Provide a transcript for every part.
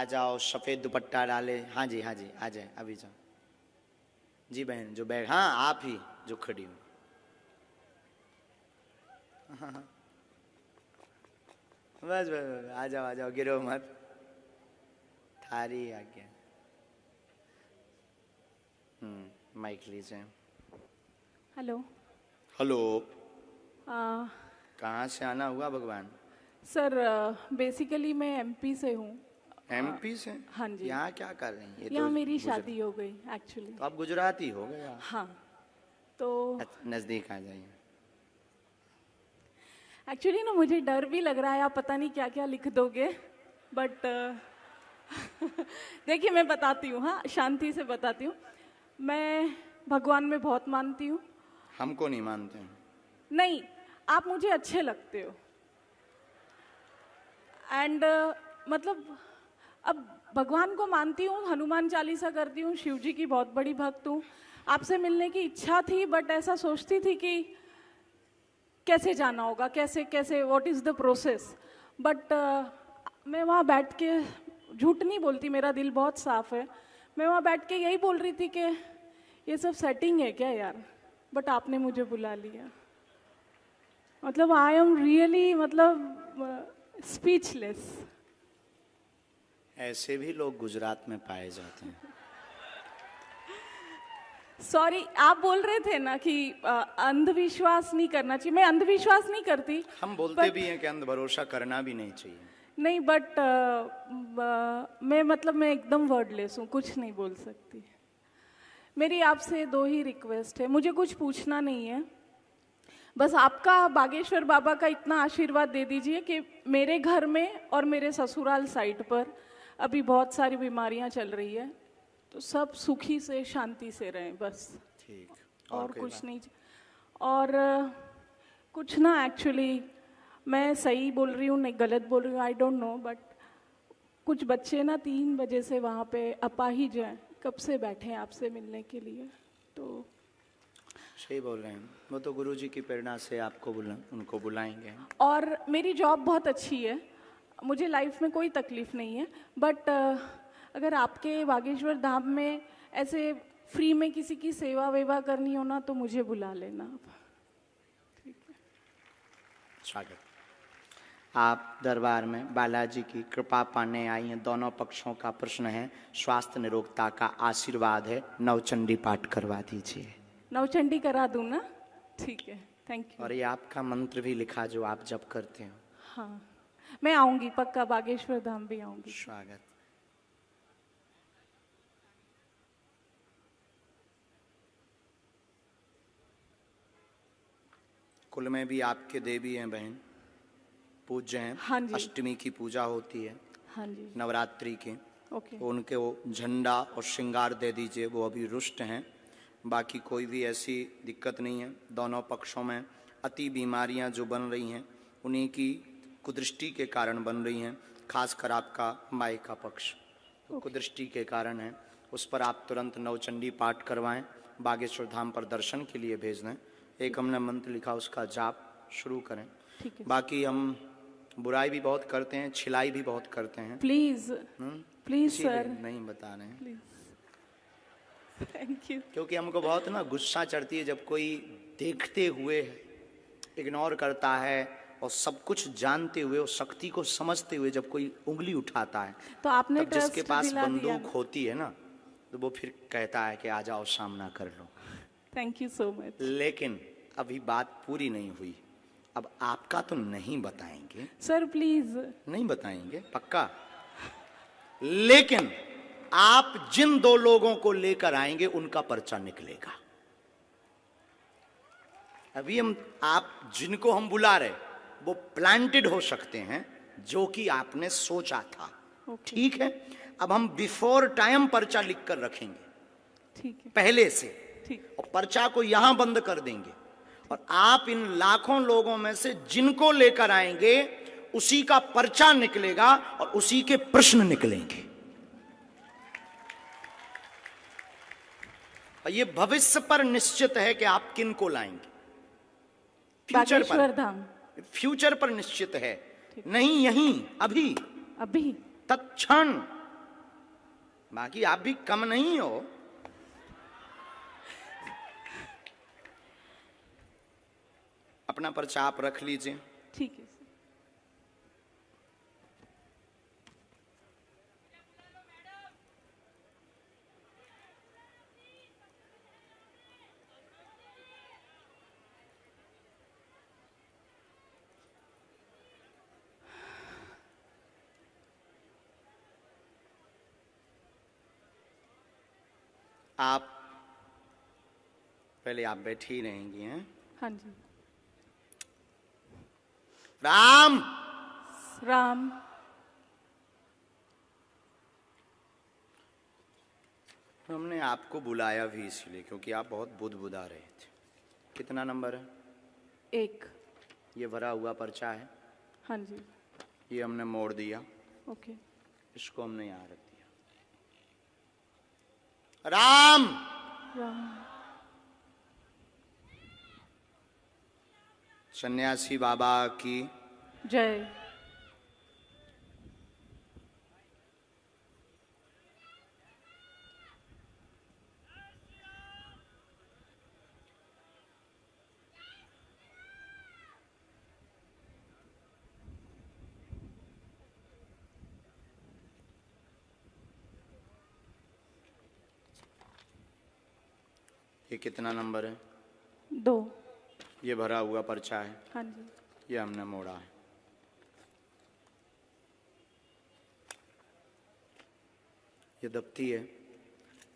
जाओ, सफेद दुपट्टा डाले। हाँ जी आ जाए, अभी जाओ जी। बहन जो बैग, हाँ आप ही जो खड़ी हो। हाँ। बस बस आ जाओ, गिरो मत, थारी आज्ञा। माइक लीजिए। हेलो। हेलो। कहाँ से आना हुआ भगवान? सर बेसिकली मैं एमपी से हूँ। एमपी से? हाँ जी। यहाँ क्या कर रही हैं? यहाँ मेरी शादी हो गई एक्चुअली। तो आप गुजराती हो गए? हाँ तो नजदीक आ जाइए। एक्चुअली ना मुझे डर भी लग रहा है, आप पता नहीं क्या क्या लिख दोगे, बट देखिए मैं बताती हूँ, हाँ शांति से बताती हूँ। मैं भगवान में बहुत मानती हूँ। हमको नहीं मानते हैं। नहीं, आप मुझे अच्छे लगते हो एंड मतलब अब भगवान को मानती हूँ, हनुमान चालीसा करती हूँ, शिव जी की बहुत बड़ी भक्त हूँ। आपसे मिलने की इच्छा थी, बट ऐसा सोचती थी कि कैसे जाना होगा, कैसे कैसे what is the process. But मैं वहाँ बैठ के, झूठ नहीं बोलती, मेरा दिल बहुत साफ है, मैं वहाँ बैठ के यही बोल रही थी कि ये सब सेटिंग है क्या यार, बट आपने मुझे बुला लिया। मतलब आई एम रियली मतलब स्पीचलेस। ऐसे भी लोग गुजरात में पाए जाते हैं। सॉरी, आप बोल रहे थे ना कि अंधविश्वास नहीं करना चाहिए। मैं अंधविश्वास नहीं करती। हम बोलते भी हैं कि अंध भरोसा करना भी नहीं चाहिए। नहीं, बट मैं मतलब मैं एकदम वर्डलेस हूँ, कुछ नहीं बोल सकती। मेरी आपसे दो ही रिक्वेस्ट है, मुझे कुछ पूछना नहीं है, बस आपका बागेश्वर बाबा का इतना आशीर्वाद दे दीजिए कि मेरे घर में और मेरे ससुराल साइड पर अभी बहुत सारी बीमारियां चल रही है, तो सब सुखी से शांति से रहें बस। ठीक। और कुछ नहीं। और कुछ ना, एक्चुअली मैं सही बोल रही हूँ नहीं गलत बोल रही हूँ, आई डोंट नो, बट कुछ बच्चे ना 3 बजे से वहाँ पे अपाहिज हैं, कब से बैठे हैं आपसे मिलने के लिए। तो सही बोल रहे हैं, वो तो गुरुजी की प्रेरणा से आपको उनको बुलाएंगे। और मेरी जॉब बहुत अच्छी है, मुझे लाइफ में कोई तकलीफ नहीं है, बट अगर आपके बागेश्वर धाम में ऐसे फ्री में किसी की सेवा वेवा करनी हो ना, तो मुझे बुला लेना आप। ठीक है। स्वागत। आप दरबार में बालाजी की कृपा पाने आई हैं। दोनों पक्षों का प्रश्न है, स्वास्थ्य निरोगता का आशीर्वाद है। नवचंडी पाठ करवा दीजिए। नवचंडी करा दूं ना? ठीक है, थैंक यू। और ये आपका मंत्र भी लिखा जो आप जप करते हो। हाँ, मैं आऊंगी पक्का, बागेश्वर धाम भी आऊंगी। स्वागत। कुल में भी आपके देवी हैं बहन, पूज्य हैं। हाँ जी। अष्टमी की पूजा होती है। हाँ जी। नवरात्रि के। ओके। उनके वो झंडा और श्रृंगार दे दीजिए, वो अभी रुष्ट हैं। बाकी कोई भी ऐसी दिक्कत नहीं है। दोनों पक्षों में अति बीमारियां जो बन रही हैं, उन्हीं की कुदृष्टि के कारण बन रही हैं। खासकर आपका माई का पक्ष तो कुदृष्टि के कारण है। उस पर आप तुरंत नवचंडी पाठ करवाएं, बागेश्वर धाम पर दर्शन के लिए भेज दें। एक हमने मंत्र लिखा, उसका जाप शुरू करें। ठीक है। बाकी हम बुराई भी बहुत करते हैं, छिलाई भी बहुत करते हैं। प्लीज प्लीज सर, नहीं बता रहे हैं। Please, thank you. क्योंकि हमको बहुत ना गुस्सा चढ़ती है जब कोई देखते हुए इग्नोर करता है, और सब कुछ जानते हुए और शक्ति को समझते हुए जब कोई उंगली उठाता है, तो आपने तब जिसके पास दिला दिया। बंदूक होती है ना, तो वो फिर कहता है कि आ जाओ सामना कर लो। Thank you so much. लेकिन अभी बात पूरी नहीं हुई। अब आपका तो नहीं बताएंगे सर, प्लीज। नहीं बताएंगे पक्का, लेकिन आप जिन 2 लोगों को लेकर आएंगे उनका पर्चा निकलेगा। अभी आप जिनको हम बुला रहे वो प्लांटेड हो सकते हैं, जो कि आपने सोचा था। ठीक है। अब हम बिफोर टाइम पर्चा लिख कर रखेंगे, ठीक है, पहले से। ठीक। और पर्चा को यहां बंद कर देंगे, और आप इन लाखों लोगों में से जिनको लेकर आएंगे उसी का पर्चा निकलेगा और उसी के प्रश्न निकलेंगे। और ये भविष्य पर निश्चित है कि आप किन को लाएंगे। फ्यूचर पर, फ्यूचर पर निश्चित है, नहीं यहीं अभी अभी तत्क्षण बाकी आप भी कम नहीं हो। अपना पर्चा आप रख लीजिए। ठीक है सर। आप पहले आप बैठी ही रहेंगी हैं। हाँ जी। राम राम। हमने आपको बुलाया भी इसलिए क्योंकि आप बहुत बुदबुदा रहे थे। कितना नंबर है? 1। ये भरा हुआ पर्चा है। हाँ जी। ये हमने मोड़ दिया। ओके। इसको हमने यहाँ रख दिया। राम राम। सन्यासी बाबा की जय। ये कितना नंबर है? 2। ये भरा हुआ पर्चा है। हाँ जी। ये हमने मोड़ा है। ये दफ्ती है।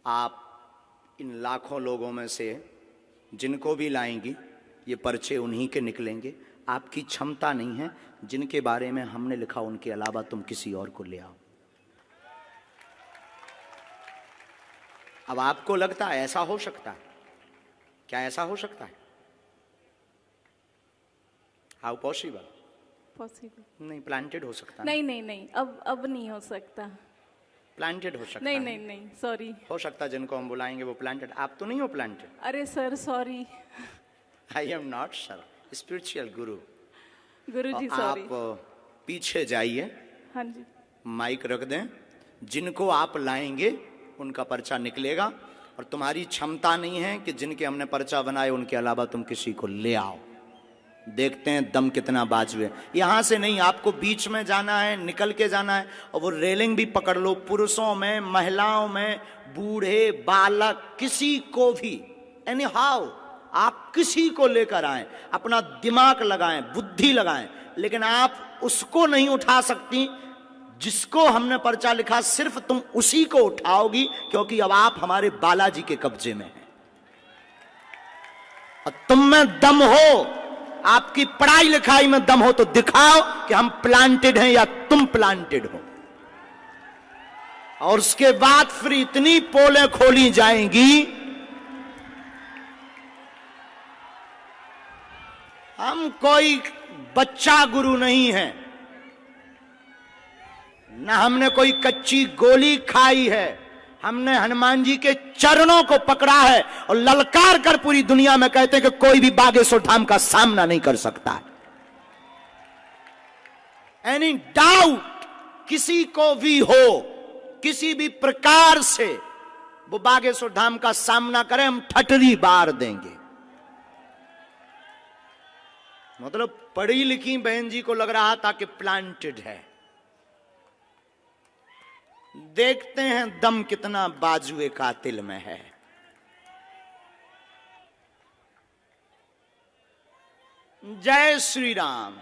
आप इन लाखों लोगों में से जिनको भी लाएंगी ये पर्चे उन्हीं के निकलेंगे। आपकी क्षमता नहीं है। जिनके बारे में हमने लिखा उनके अलावा तुम किसी और को ले आओ। अब आपको लगता है ऐसा हो सकता है? क्या ऐसा हो सकता है? How possible? पॉसिबल नहीं, प्लांटेड हो सकता है। नहीं नहीं नहीं, अब नहीं हो सकता। प्लांटेड हो सकता नहीं है। नहीं नहीं, सॉरी। हो सकता है जिनको हम बुलाएंगे वो प्लांटेड। आप तो नहीं हो प्लांटेड। अरे sir sorry. I am not sir, spiritual Guru. Guruji sorry. आप पीछे जाइए, हाँ जी। माइक रख दें। जिनको आप लाएंगे उनका पर्चा निकलेगा। और तुम्हारी क्षमता नहीं है कि जिनके हमने पर्चा बनाए उनके अलावा तुम किसी को ले आओ। देखते हैं दम कितना बाजू है। यहां से नहीं, आपको बीच में जाना है, निकल के जाना है। और वो रेलिंग भी पकड़ लो। पुरुषों में, महिलाओं में, बूढ़े, बालक, किसी को भी, एनी हाउ आप किसी को लेकर आए, अपना दिमाग लगाएं, बुद्धि लगाएं। लेकिन आप उसको नहीं उठा सकती जिसको हमने पर्चा लिखा। सिर्फ तुम उसी को उठाओगी क्योंकि अब आप हमारे बालाजी के कब्जे में हैं। और तुम में दम हो, आपकी पढ़ाई लिखाई में दम हो तो दिखाओ कि हम प्लांटेड हैं या तुम प्लांटेड हो। और उसके बाद फिर इतनी पोलें खोली जाएंगी। हम कोई बच्चा गुरु नहीं है, ना हमने कोई कच्ची गोली खाई है। हमने हनुमान जी के चरणों को पकड़ा है और ललकार कर पूरी दुनिया में कहते हैं कि कोई भी बागेश्वर धाम का सामना नहीं कर सकता है। एनी डाउट किसी को भी हो, किसी भी प्रकार से वो बागेश्वर धाम का सामना करे, हम ठटरी बार देंगे। मतलब पढ़ी लिखी बहन जी को लग रहा था कि प्लांटेड है। देखते हैं दम कितना बाजुए कातिल में है। जय श्री राम।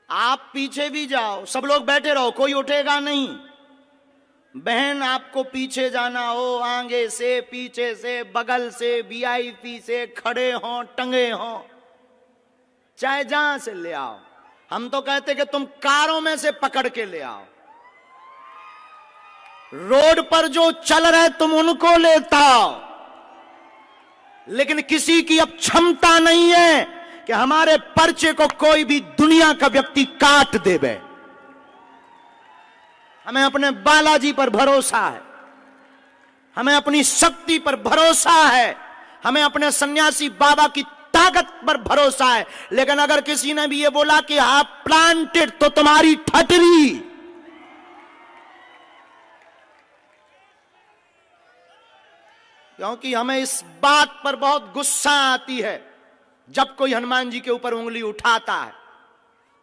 आप पीछे भी जाओ, सब लोग बैठे रहो, कोई उठेगा नहीं। बहन आपको पीछे जाना हो, आगे से, पीछे से, बगल से, वीआईपी से, खड़े हो, टंगे हो, चाहे जहां से ले आओ। हम तो कहते कि तुम कारों में से पकड़ के ले आओ। रोड पर जो चल रहे तुम उनको लेता आओ। लेकिन किसी की अब क्षमता नहीं है कि हमारे पर्चे को कोई भी दुनिया का व्यक्ति काट देवे। हमें अपने बालाजी पर भरोसा है, हमें अपनी शक्ति पर भरोसा है, हमें अपने सन्यासी बाबा की ताकत पर भरोसा है। लेकिन अगर किसी ने भी ये बोला कि आप प्लांटेड, तो तुम्हारी ठटरी। क्योंकि हमें इस बात पर बहुत गुस्सा आती है जब कोई हनुमान जी के ऊपर उंगली उठाता है।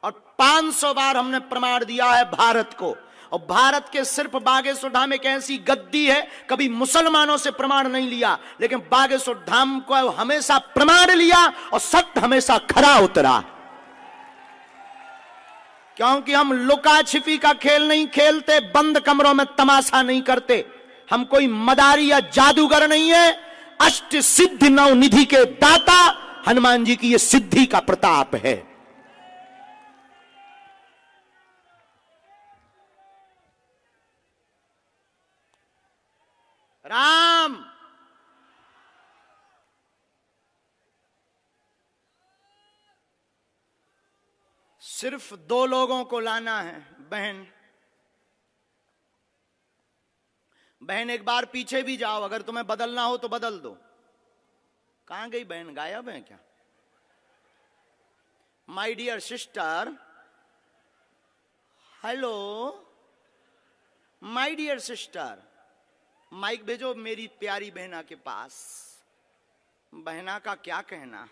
और 500 बार हमने प्रमाण दिया है भारत को, और भारत के सिर्फ बागेश्वर धाम एक ऐसी गद्दी है, कभी मुसलमानों से प्रमाण नहीं लिया, लेकिन बागेश्वर धाम को हमेशा प्रमाण लिया और सत्य हमेशा खरा उतरा। क्योंकि हम लुका छिपी का खेल नहीं खेलते, बंद कमरों में तमाशा नहीं करते, हम कोई मदारी या जादूगर नहीं है। अष्ट सिद्धि नव निधि के दाता हनुमान जी की यह सिद्धि का प्रताप है। राम सिर्फ 2 लोगों को लाना है। बहन एक बार पीछे भी जाओ, अगर तुम्हें बदलना हो तो बदल दो। कहां गई बहन, गायब है क्या? My dear sister, hello my dear sister, mic भेजो मेरी प्यारी बहना के पास। बहना का क्या कहना।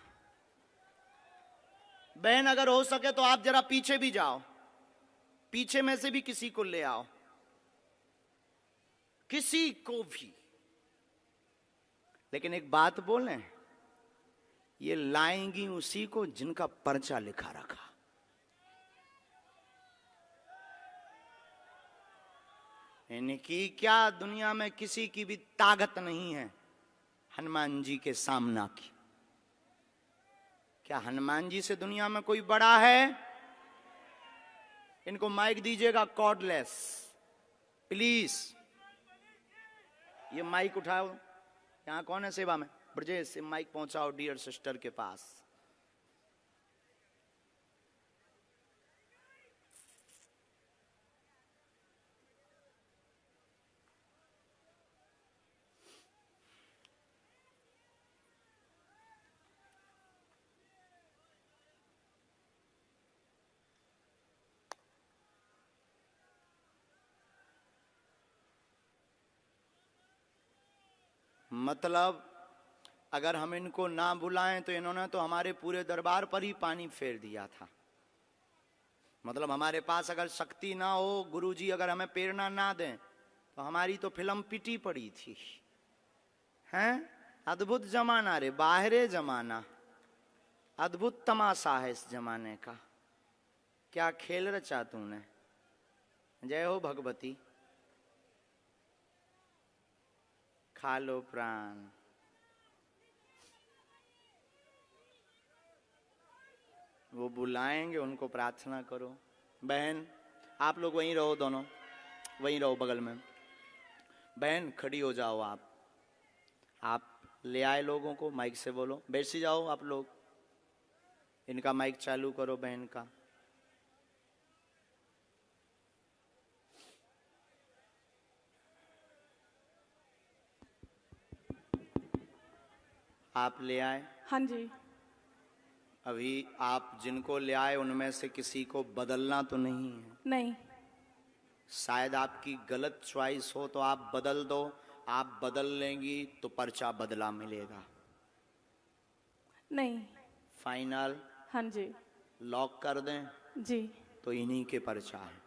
बहन अगर हो सके तो आप जरा पीछे भी जाओ, पीछे में से भी किसी को ले आओ, किसी को भी। लेकिन एक बात बोलें, ये लाएंगी उसी को जिनका पर्चा लिखा रखा। यानी कि क्या दुनिया में किसी की भी ताकत नहीं है हनुमान जी के सामना की? क्या हनुमान जी से दुनिया में कोई बड़ा है? इनको माइक दीजिएगा, कॉर्डलेस प्लीज। ये माइक उठाओ, यहां कौन है सेवा में? ब्रजेश से माइक पहुंचाओ डियर सिस्टर के पास। मतलब अगर हम इनको ना बुलाएं तो इन्होंने तो हमारे पूरे दरबार पर ही पानी फेर दिया था। मतलब हमारे पास अगर शक्ति ना हो, गुरुजी अगर हमें प्रेरणा ना दें, तो हमारी तो फिल्म पिटी पड़ी थी। हैं? अद्भुत जमाना रे, बाहरे जमाना, अद्भुत तमाशा है इस जमाने का। क्या खेल रचा तूने। जय हो भगवती। खा लो प्राण। वो बुलाएंगे, उनको प्रार्थना करो। बहन आप लोग वहीं रहो, दोनों वहीं रहो बगल में। बहन खड़ी हो जाओ। आप ले आए लोगों को, माइक से बोलो। बैठ जाओ आप लोग, इनका माइक चालू करो बहन का। आप ले आए? हाँ जी। अभी आप जिनको ले आए उनमें से किसी को बदलना तो नहीं है? नहीं। शायद आपकी गलत चॉइस हो तो आप बदल दो। आप बदल लेंगी तो पर्चा बदला मिलेगा। नहीं। फाइनल? हाँ जी। लॉक कर दें? जी। तो इन्हीं के पर्चा है।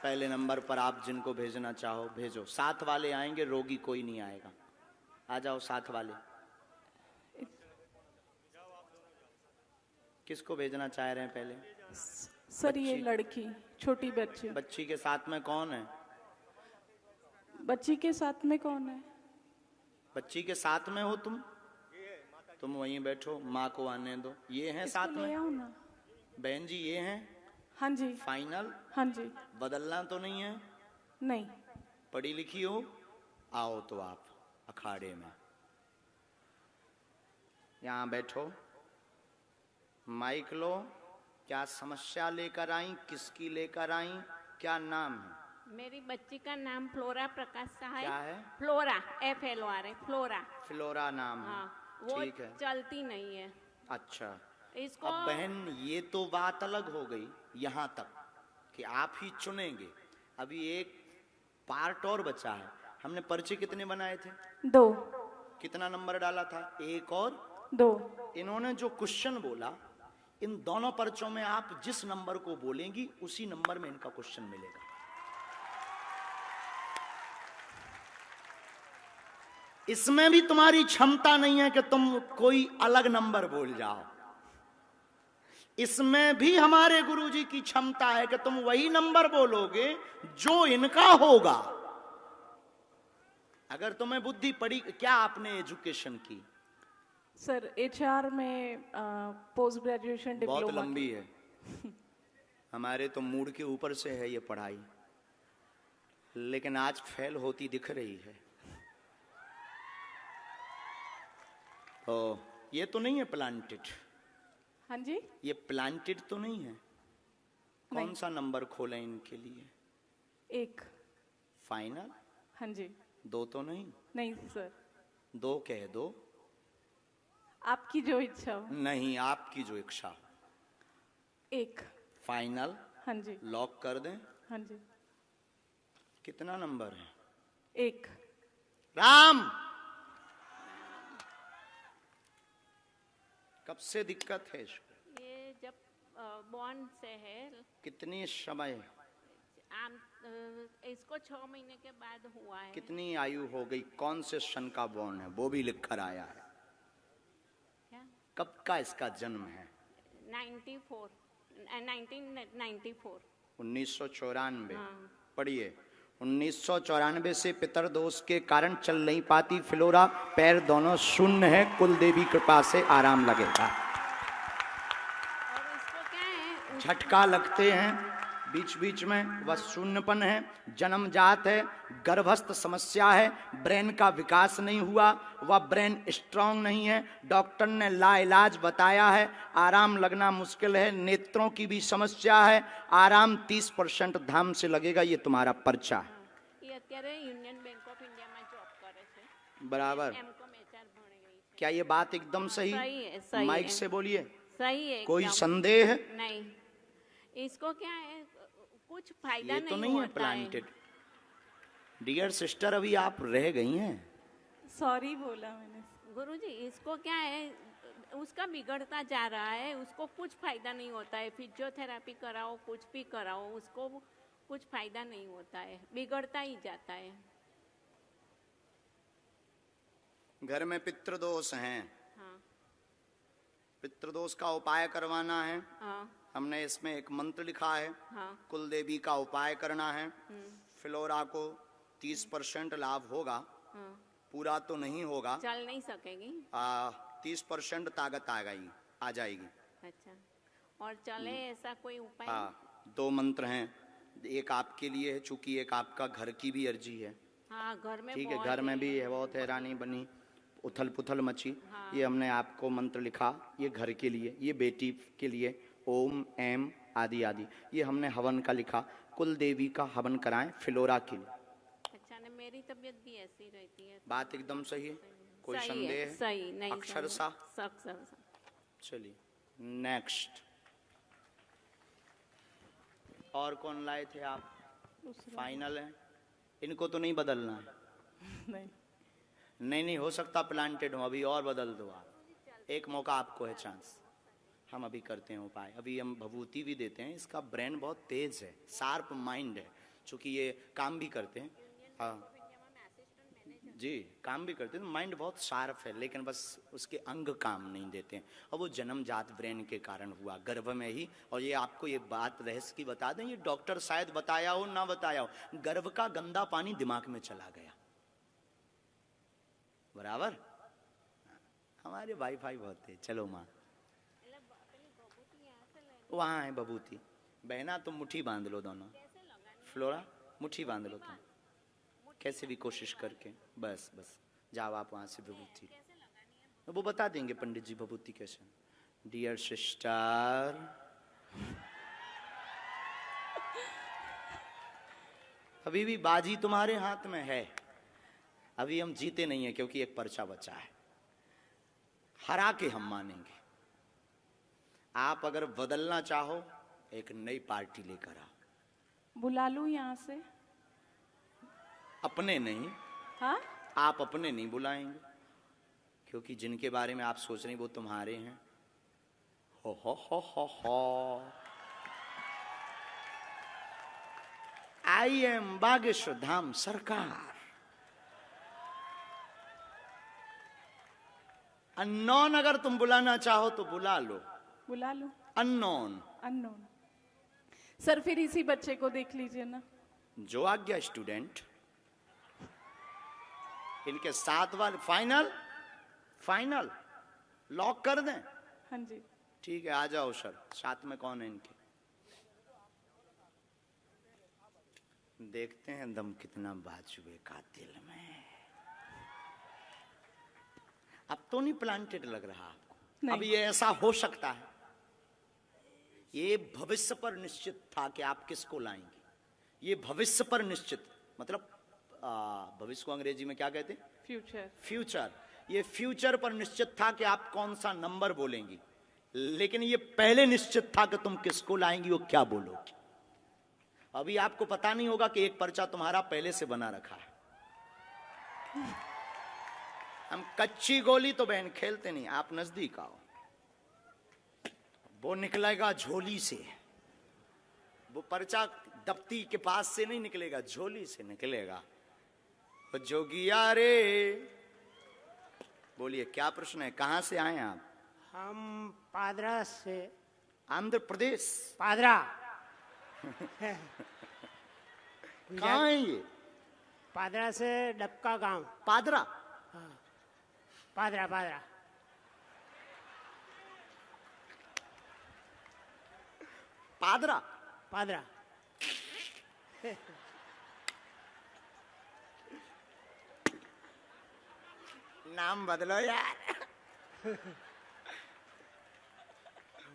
पहले नंबर पर आप जिनको भेजना चाहो भेजो। साथ वाले आएंगे, रोगी कोई नहीं आएगा। आ जाओ साथ वाले। किसको भेजना चाह रहे हैं पहले? सर ये लड़की, छोटी बच्ची। बच्ची के साथ में कौन है? बच्ची के साथ में कौन है? बच्ची के साथ में हो तुम वहीं बैठो, माँ को आने दो। ये हैं साथ में? ना। बहन जी ये हैं? हाँ जी। फाइनल? हाँ जी। बदलना तो नहीं है? नहीं। पढ़ी लिखी हो? आओ तो आप अखाड़े में यहां बैठो, माइक लो। क्या समस्या लेकर आई, किसकी लेकर आई, क्या नाम है? मेरी बच्ची का नाम फ्लोरा प्रकाश शाह है। क्या है? Flora, FLORA, flora. फ्लोरा नाम है। हाँ, वो ठीक है। चलती नहीं है अच्छा, इसको। अब बहन ये तो बात अलग हो गई यहाँ तक कि आप ही चुनेंगे। अभी एक पार्ट और बचा है। हमने पर्चे कितने बनाए थे? 2 कितना नंबर डाला था? 1 और 2। इन्होंने जो क्वेश्चन बोला, इन दोनों पर्चों में आप जिस नंबर को बोलेंगी उसी नंबर में इनका क्वेश्चन मिलेगा। इसमें भी तुम्हारी क्षमता नहीं है कि तुम कोई अलग नंबर बोल जाओ। इसमें भी हमारे गुरुजी की क्षमता है कि तुम वही नंबर बोलोगे जो इनका होगा। अगर तुम्हें बुद्धि पड़ी। क्या आपने एजुकेशन की? सर HR में पोस्ट ग्रेजुएशन डिप्लोमा। बहुत लंबी है। हमारे तो मूड के ऊपर से है ये पढ़ाई, लेकिन आज फेल होती दिख रही है। तो ये तो नहीं है प्लांटेड? हाँ जी। ये प्लांटेड तो नहीं है? कौन नहीं। सा नंबर खोलें इनके लिए? 1। फाइनल? हाँ जी। 2 तो नहीं? नहीं सर, 2 कह दो। आपकी जो इच्छा हो। नहीं, आपकी जो इच्छा हो। 1। फाइनल? हाँ जी। लॉक कर दें? हाँ जी। कितना नंबर है? 1। राम, कब से दिक्कत है इसको? ये जब बॉर्न से है। कितनी समय? इसको 6 महीने के बाद हुआ है। कितनी आयु हो गई? कौन से सन का बॉर्न है वो भी लिख कर आया है? क्या? कब का इसका जन्म है? 1994। 1994। हाँ। पढ़िए। 1994 से पितर दोष के कारण चल नहीं पाती फ्लोरा, पैर दोनों शून्य है, कुल देवी कृपा से आराम लगेगा। और इसको क्या है? झटका लगते हैं बीच बीच में, वह शून्यपन है, जन्मजात है, गर्भस्थ समस्या है, ब्रेन का विकास नहीं हुआ, वह ब्रेन स्ट्रांग नहीं है, डॉक्टर ने लाइलाज बताया है, आराम लगना मुश्किल है, नेत्रों की भी समस्या है, आराम 30% धाम से लगेगा। ये तुम्हारा पर्चा है। ये અત્યારે યુનિયન બેંક ઓફ ઇન્ડિયામાં જોબ કરે છે। बराबर। M.Com HR ભણી ગઈ છે। क्या ये बात एकदम सही? सही है, सही माइक है। से बोलिए। सही है कोई एकदम। संदेह? नहीं। इसको क्या है, कुछ फायदा ये नहीं तो नहीं है होता प्लांटेड। डियर सिस्टर, अभी आप रह गई हैं। सॉरी बोला मैंने। गुरुजी, इसको क्या है, उसका बिगड़ता जा रहा है, उसको कुछ फायदा नहीं होता है। फिजियोथेरेपी कराओ, कुछ भी कराओ, उसको कुछ फायदा नहीं होता है, बिगड़ता ही जाता है। घर में पितृदोष हैं। हाँ। पितृदोष का उपाय करवाना है। हाँ। हमने इसमें एक मंत्र लिखा है। हाँ। कुल देवी का उपाय करना है। फ्लोरा को 30% लाभ होगा। हाँ। पूरा तो नहीं होगा। चल नहीं सकेगी। 30% ताकत आ जाएगी। अच्छा, और चले ऐसा कोई उपाय? हाँ, 2 मंत्र हैं। एक आपके लिए है, चूंकि एक आपका घर की भी अर्जी है। हाँ, घर में ठीक है, बहुत घर में भी है, बहुत हैरानी बनी, उथल पुथल मची। ये हमने आपको मंत्र लिखा, ये घर के लिए, ये बेटी के लिए, ओम एम आदि आदि। ये हमने हवन का लिखा, कुल देवी का हवन कराएं फ्लोरा के लिए। अच्छा, ने मेरी तबीयत भी ऐसी रहती है। बात एकदम सही है, कोई सही संदेह है, है? सही नहीं, अक्षर सही। सा। सक। चलिए नेक्स्ट। और कौन लाए थे आप? फाइनल है, इनको तो नहीं बदलना है। नहीं। नहीं हो सकता प्लांटेड हो, अभी और बदल दो आप। एक मौका आपको है, चांस। हम अभी करते हैं उपाय। अभी हम भभूति भी देते हैं। इसका ब्रेन बहुत तेज है, शार्प माइंड है, चूंकि ये काम भी करते हैं। हाँ जी, काम भी करते हैं, माइंड बहुत शार्प है, लेकिन बस उसके अंग काम नहीं देते हैं। और वो जन्मजात ब्रेन के कारण हुआ, गर्भ में ही। और ये आपको ये बात रहस्य की बता दें, ये डॉक्टर शायद बताया हो ना बताया हो, गर्भ का गंदा पानी दिमाग में चला गया। बराबर। हमारे वाईफाई बहुत है। चलो माँ, वहाँ है बबूती। बहना तुम मुट्ठी बांध लो दोनों। फ्लोरा मुट्ठी बांध लो तुम, कैसे भी कोशिश करके। बस बस जाओ आप वहाँ से विभूति, वो बता देंगे पंडित जी विभूति कैसे। डियर सिस्टर, अभी भी बाजी तुम्हारे हाथ में है। अभी हम जीते नहीं है क्योंकि एक पर्चा बचा है। हरा के हम मानेंगे। आप अगर बदलना चाहो एक नई पार्टी लेकर आओ। बुला लूं यहाँ से? अपने नहीं। हाँ, आप अपने नहीं बुलाएंगे क्योंकि जिनके बारे में आप सोच रहे हैं वो तुम्हारे हैं। हो। आई एम बागेश्वर धाम सरकार। अननोन अगर तुम बुलाना चाहो तो बुला लो। बुला लूं? अननोन। अननोन। सर फिर इसी बच्चे को देख लीजिए ना। जो आज्ञा स्टूडेंट। इनके साथ वाले फाइनल लॉक कर दें? हाँ जी। ठीक है, आ जाओ सर। साथ में कौन है इनके? देखते हैं दम कितना बाजुए का दिल में। अब तो नहीं प्लांटेड लग रहा आपको? नहीं। अब ये ऐसा हो सकता है। ये भविष्य पर निश्चित था कि आप किसको लाएंगे। ये भविष्य पर निश्चित, मतलब भविष्य को अंग्रेजी में क्या कहते हैं? फ्यूचर। फ्यूचर। ये फ्यूचर पर निश्चित था कि आप कौन सा नंबर बोलेंगी, लेकिन ये पहले निश्चित था कि तुम किसको लाएंगी और क्या बोलोगी। अभी आपको पता नहीं होगा कि एक पर्चा तुम्हारा पहले से बना रखा है। हम कच्ची गोली तो बहन खेलते नहीं। आप नजदीक आओ। वो निकलेगा झोली से। वो पर्चा दफ्ती के पास से नहीं निकलेगा, झोली से निकलेगा। वो जोगिया रे, बोलिए क्या प्रश्न है? कहां से आए आप? हम पादरा से। आंध्र प्रदेश? पादरा। कहाँ है ये? पादरा से डबका गांव। पादरा? हाँ, पादरा। पादरा। नाम बदलो यार।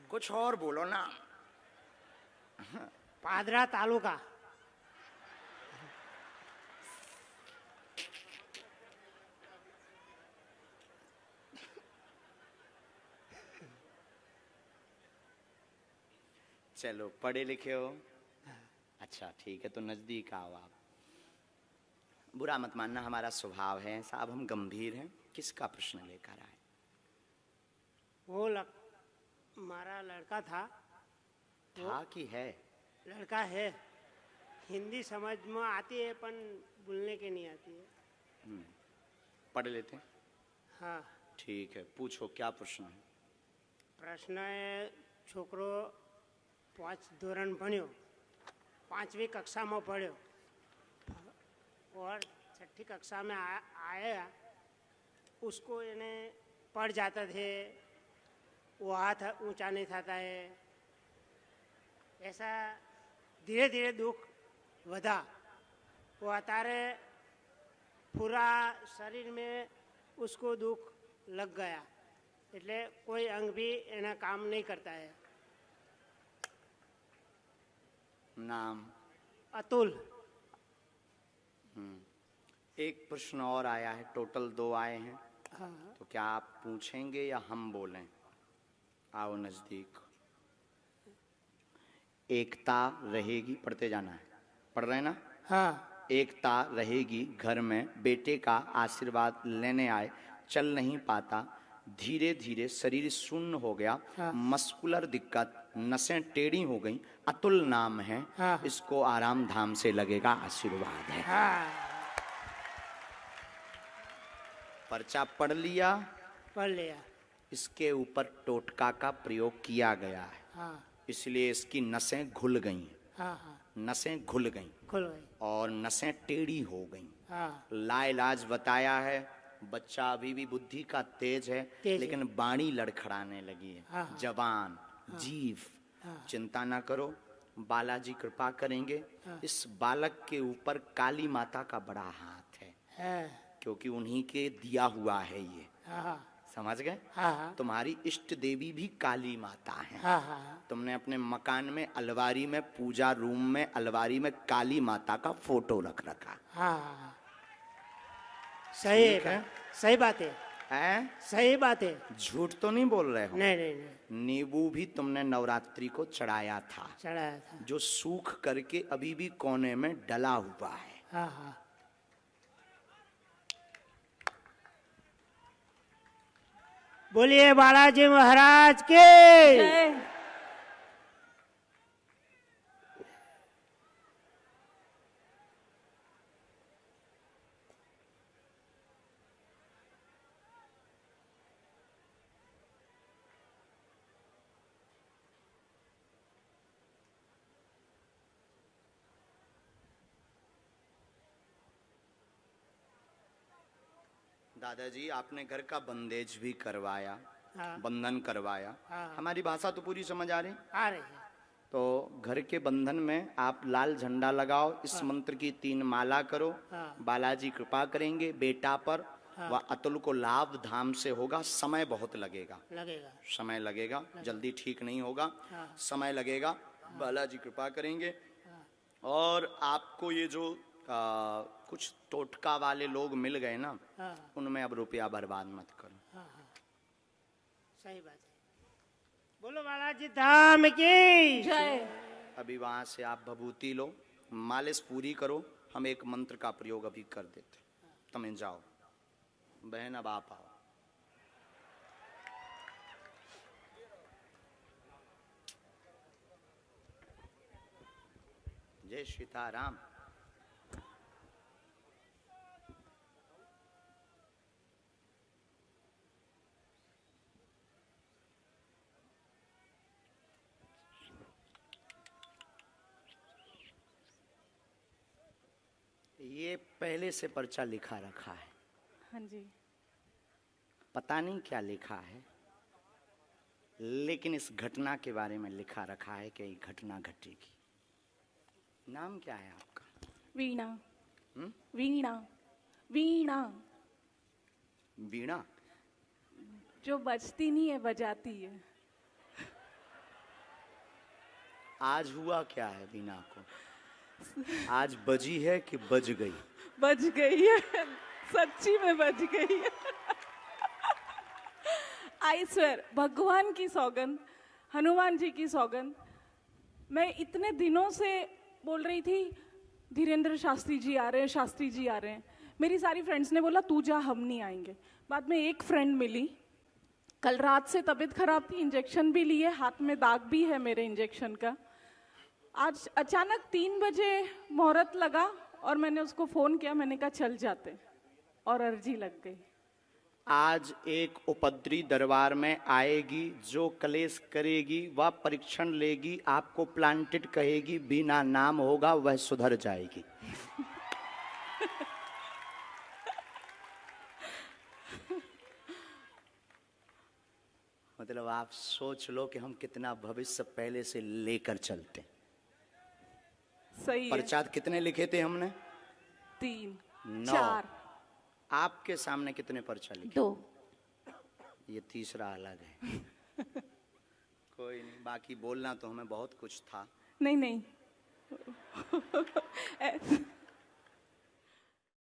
कुछ और बोलो ना। पादरा तालुका। चलो पढ़े लिखे हो? अच्छा ठीक है, तो नजदीक आओ आप। बुरा मत मानना, हमारा स्वभाव है साहब, हम गंभीर हैं। किसका प्रश्न लेकर आए? वो हमारा लड़का था कि है? लड़का है। हिंदी समझ में आती है पर बोलने के नहीं आती है। पढ़ लेते हैं। हाँ। ठीक है, पूछो क्या प्रश्न है? प्रश्न है, छोकरो 5 ધોરણ ભણ્યો, 5वीं कक्षा में पढ़ो और 6ठी कक्षा में आया। उसको इन्हें पढ़ जाते थे, वो हाथ ऊंचा नहीं था है। ऐसा धीरे धीरे दुख वधा। वो अतारे पूरा शरीर में उसको दुख लग गया, એટલે कोई अंग भी एना काम नहीं करता है। नाम? अतुल। एक प्रश्न और आया है, टोटल 2 आए हैं। हाँ। तो क्या आप पूछेंगे या हम बोलें? आओ नजदीक। एकता रहेगी, पढ़ते जाना है, पढ़ रहे ना? हाँ। एकता रहेगी घर में, बेटे का आशीर्वाद लेने आए, चल नहीं पाता, धीरे धीरे शरीर शून्य हो गया। हाँ। मस्कुलर दिक्कत, नसें टेढ़ी हो गई। अतुल नाम है। हाँ। इसको आराम धाम से लगेगा, आशीर्वाद है। हाँ। पर्चा पढ़ लिया? पढ़ लिया। इसके ऊपर टोटका का प्रयोग किया गया है। हाँ। इसलिए इसकी नसें घुल गई। हाँ। हाँ, नसें घुल गई खुल गई। और नसें टेढ़ी हो गई। हाँ। लाइलाज बताया है। बच्चा अभी भी बुद्धि का तेज है, तेज लेकिन बाणी लड़खड़ाने लगी है। हाँ। जवान, जीव। हाँ। चिंता ना करो, बालाजी कृपा करेंगे। हाँ। इस बालक के ऊपर काली माता का बड़ा हाथ है, है। क्योंकि उन्हीं के दिया हुआ है ये। हाँ। समझ गए? हाँ हाँ तुम्हारी इष्ट देवी भी काली माता है। हाँ हाँ तुमने अपने मकान में अलमारी में, पूजा रूम में अलमारी में काली माता का फोटो रख रखा हाँ, सही ठीक है। है, सही बात है, सही बात है। झूठ तो नहीं बोल रहे हो? नहीं नहीं नहीं, नींबू भी तुमने नवरात्रि को चढ़ाया था, चढ़ाया था। जो सूख करके अभी भी कोने में डला हुआ है। हाँ हाँ, बोलिए बालाजी महाराज के। जय। दादाजी आपने घर का बंदेज भी करवाया, हाँ। बंधन करवाया। हाँ। हमारी भाषा तो पूरी समझ आ रही? आ रही है। तो घर के बंधन में आप लाल झंडा लगाओ, इस मंत्र की 3 माला करो। हाँ। बालाजी कृपा करेंगे बेटा पर। वह अतुल को लाभ धाम से होगा। समय बहुत लगेगा, लगेगा। समय लगेगा, जल्दी ठीक नहीं होगा, हाँ। समय लगेगा। बालाजी कृपा करेंगे। और आपको ये जो कुछ टोटका वाले लोग मिल गए ना, हाँ उनमें अब रुपया बर्बाद मत करो। हाँ हाँ, सही बात है। बोलो बालाजी धाम की जय। अभी वहां से आप भभूति लो, मालिश पूरी करो, हम एक मंत्र का प्रयोग अभी कर देते। तुम जाओ बहन, अब आप आओ। जय सीताराम। ये पहले से पर्चा लिखा रखा है, हाँ जी। पता नहीं क्या लिखा है, लेकिन इस घटना के बारे में लिखा रखा है कि ये घटना घटेगी। नाम क्या है आपका? वीणा। हम्म? वीणा। वीणा वीणा। जो बजती नहीं है, बजाती है। आज हुआ क्या है वीणा को? आज बजी है कि बज गई? बज गई है, सच्ची में बज गई है। आई स्वेर, भगवान की सौगंध, हनुमान जी की सौगंध। मैं इतने दिनों से बोल रही थी धीरेन्द्र शास्त्री जी आ रहे हैं, शास्त्री जी आ रहे हैं। मेरी सारी फ्रेंड्स ने बोला तू जा, हम नहीं आएंगे। बाद में एक फ्रेंड मिली, कल रात से तबीयत खराब थी, इंजेक्शन भी लिए, हाथ में दाग भी है मेरे इंजेक्शन का। आज अचानक 3 बजे मुहूर्त लगा और मैंने उसको फोन किया, मैंने कहा चल जाते, और अर्जी लग गई। आज एक उपद्री दरबार में आएगी, जो कलेश करेगी वह परीक्षण लेगी, आपको प्लांटेड कहेगी, बिना नाम होगा वह सुधर जाएगी। मतलब आप सोच लो कि हम कितना भविष्य पहले से लेकर चलते। सही है। पर्चात कितने लिखे थे हमने? 3 9। 4 आपके सामने कितने पर्चा लिखे? 2। ये तीसरा अलग है। कोई नहीं, बाकी बोलना तो हमें बहुत कुछ था। नहीं नहीं